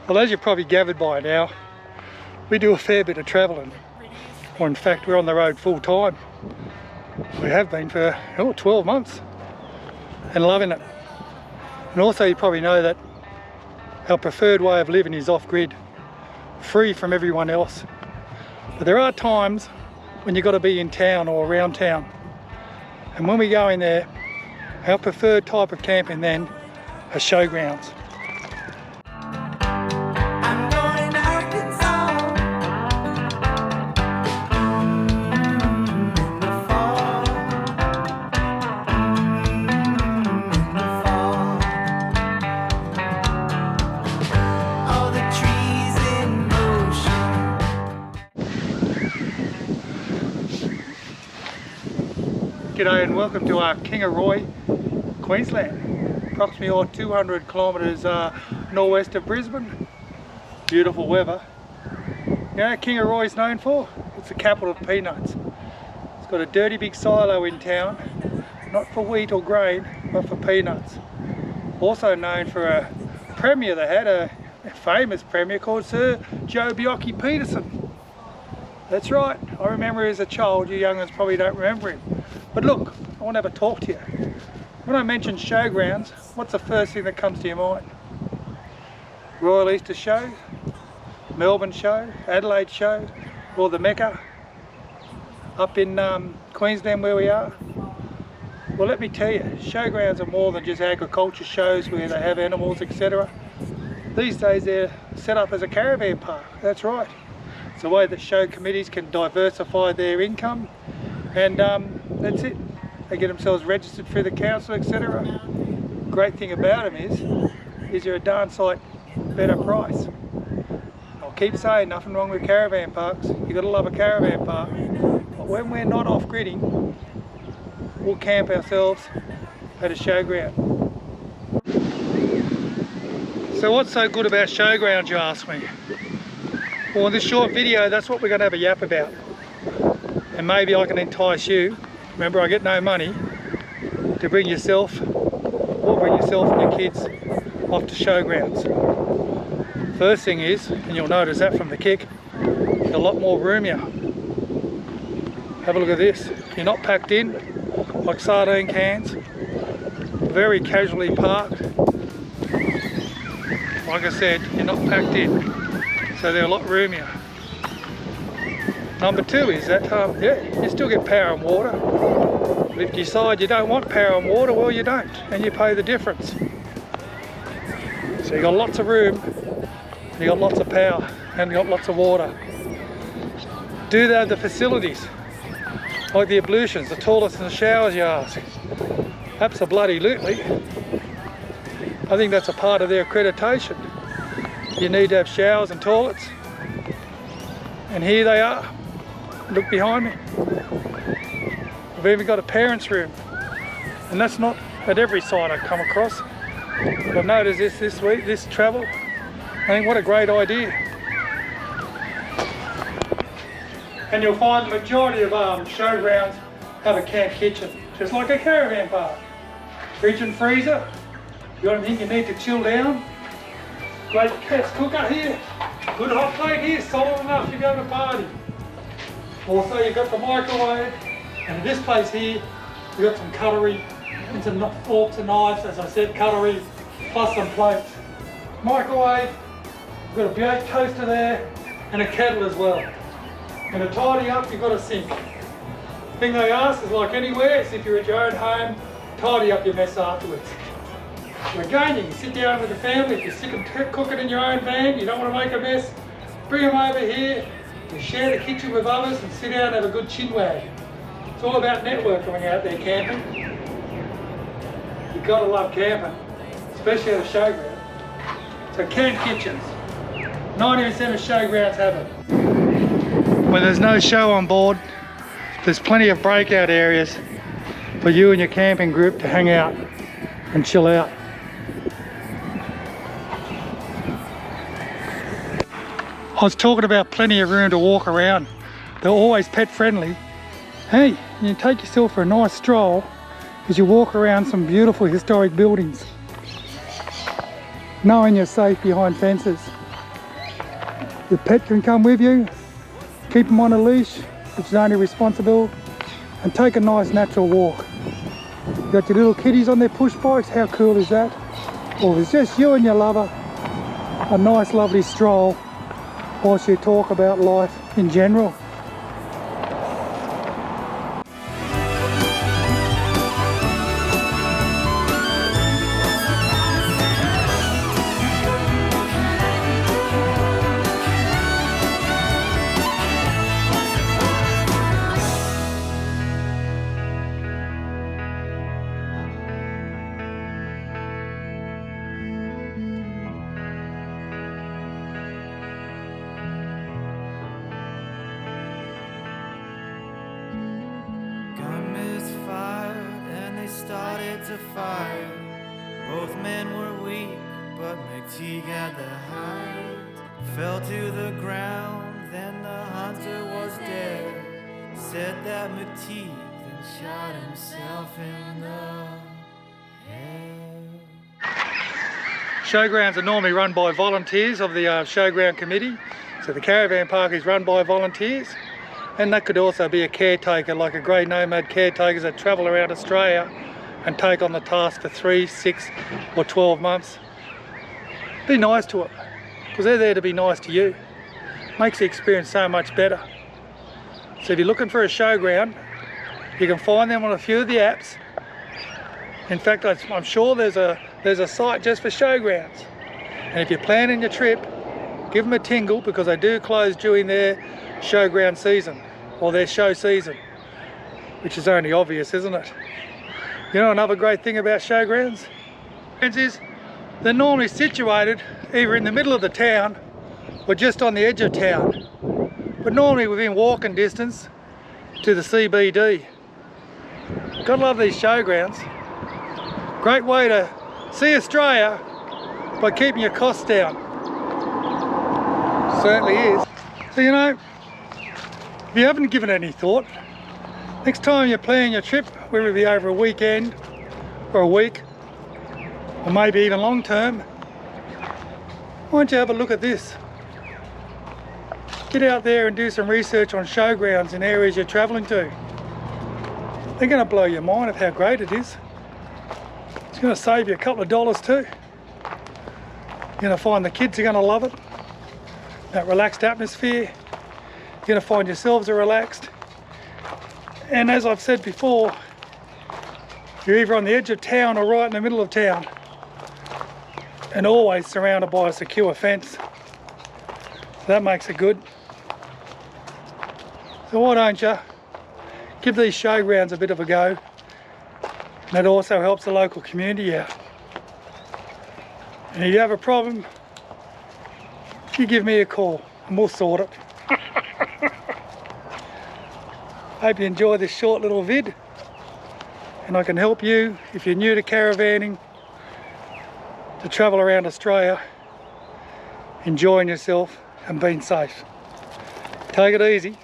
Well, as you've probably gathered by now, we do a fair bit of travelling. Or in fact, we're on the road full time. We have been for 12 months and loving it. And also you probably know that our preferred way of living is off-grid, free from everyone else. But there are times when you've got to be in town or around town. And when we go in there, our preferred type of camping then are showgrounds. G'day and welcome to Kingaroy, Queensland. Approximately 200 kilometres northwest of Brisbane. Beautiful weather. You know what Kingaroy is known for? It's the capital of peanuts. It's got a dirty big silo in town, not for wheat or grain, but for peanuts. Also known for a premier they had, a famous premier called Sir Joe Bjorky Peterson. That's right, I remember as a child. You young ones probably don't remember him. But look, I want to have a talk to you. When I mention showgrounds, what's the first thing that comes to your mind? Royal Easter Show, Melbourne Show, Adelaide Show, or the Mecca up in Queensland where we are? Well, let me tell you, showgrounds are more than just agriculture shows where they have animals, etc. These days they're set up as a caravan park, that's right. It's a way that show committees can diversify their income, and that's it. They get themselves registered through the council, etc. Great thing about them is you're a darn sight better price. I'll keep saying nothing wrong with caravan parks. You got to love a caravan park. But when we're not off gridding, we'll camp ourselves at a showground. So what's so good about showgrounds, you ask me? Well, in this short video, that's what we're going to have a yap about. And maybe I can entice you, remember I get no money, to bring yourself and your kids off to showgrounds. First thing is, and you'll notice that from the kick, a lot more room here. Have a look at this. You're not packed in like sardine cans. Very casually parked. Like I said, you're not packed in. So they're a lot roomier. Number two is that, you still get power and water. But if you decide you don't want power and water, well you don't, and you pay the difference. So you got lots of room, you got lots of power, and you got lots of water. Do they have the facilities? Like the ablutions, the toilets and the showers, you ask? Abso-bloody-lutely. I think that's a part of their accreditation. You need to have showers and toilets. And here they are. Look behind me. We've even got a parents' room. And that's not at every site I come across. But I've noticed this week, this travel. I think what a great idea. And you'll find the majority of showgrounds have a camp kitchen, just like a caravan park. Fridge and freezer. You got anything you need to chill down? Great gas cooker here. Good hot plate here, solid enough to go to a party. Also you've got the microwave, and in this place here we've got some cutlery and some forks and knives, as I said, cutlery plus some plates. Microwave, we've got a baked toaster there and a kettle as well. And to tidy up you've got a sink. The thing they ask is like anywhere, is if you're at your own home, tidy up your mess afterwards. So again, you can sit down with the family. If you're sick of cooking in your own van, you don't want to make a mess, bring them over here, you share the kitchen with others and sit down and have a good chin wag. It's all about networking when you're out there camping. You've got to love camping, especially at a showground. So camp kitchens, 90% of showgrounds have it. When there's no show on board, there's plenty of breakout areas for you and your camping group to hang out and chill out. I was talking about plenty of room to walk around. They're always pet friendly. Hey, you take yourself for a nice stroll as you walk around some beautiful historic buildings, knowing you're safe behind fences. Your pet can come with you. Keep them on a leash, which is only responsible, and take a nice natural walk. You got your little kitties on their push bikes. How cool is that? Or if it's just you and your lover, a nice lovely stroll whilst you talk about life in general. To fire. Both men were weak, but McTeague had the height. Fell to the ground, then the hunter was dead. Said that McTeague then shot himself in the head. Showgrounds are normally run by volunteers of the Showground committee. So the caravan park is run by volunteers. And that could also be a caretaker, like a grey nomad caretakers that travel around Australia and take on the task for 3, 6 or 12 months. Be nice to them, because they're there to be nice to you. Makes the experience so much better. So if you're looking for a showground, you can find them on a few of the apps. In fact, I'm sure there's a site just for showgrounds. And if you're planning your trip, give them a tingle, because they do close during their showground season, or their show season, which is only obvious, isn't it? You know another great thing about showgrounds is they're normally situated either in the middle of the town or just on the edge of town, but normally within walking distance to the CBD. Gotta love these showgrounds. Great way to see Australia by keeping your costs down. Certainly is. So you know, if you haven't given it any thought, next time you're planning your trip, whether it be over a weekend or a week, or maybe even long term, why don't you have a look at this? Get out there and do some research on showgrounds in areas you're travelling to. They're going to blow your mind of how great it is. It's going to save you a couple of dollars too. You're going to find the kids are going to love it. That relaxed atmosphere. You're going to find yourselves are relaxed. And as I've said before, you're either on the edge of town or right in the middle of town, and always surrounded by a secure fence. So that makes it good. So why don't you give these showgrounds a bit of a go, and it also helps the local community out. And if you have a problem, you give me a call and we'll sort it. Hope you enjoy this short little vid, and I can help you if you're new to caravanning to travel around Australia, enjoying yourself and being safe. Take it easy.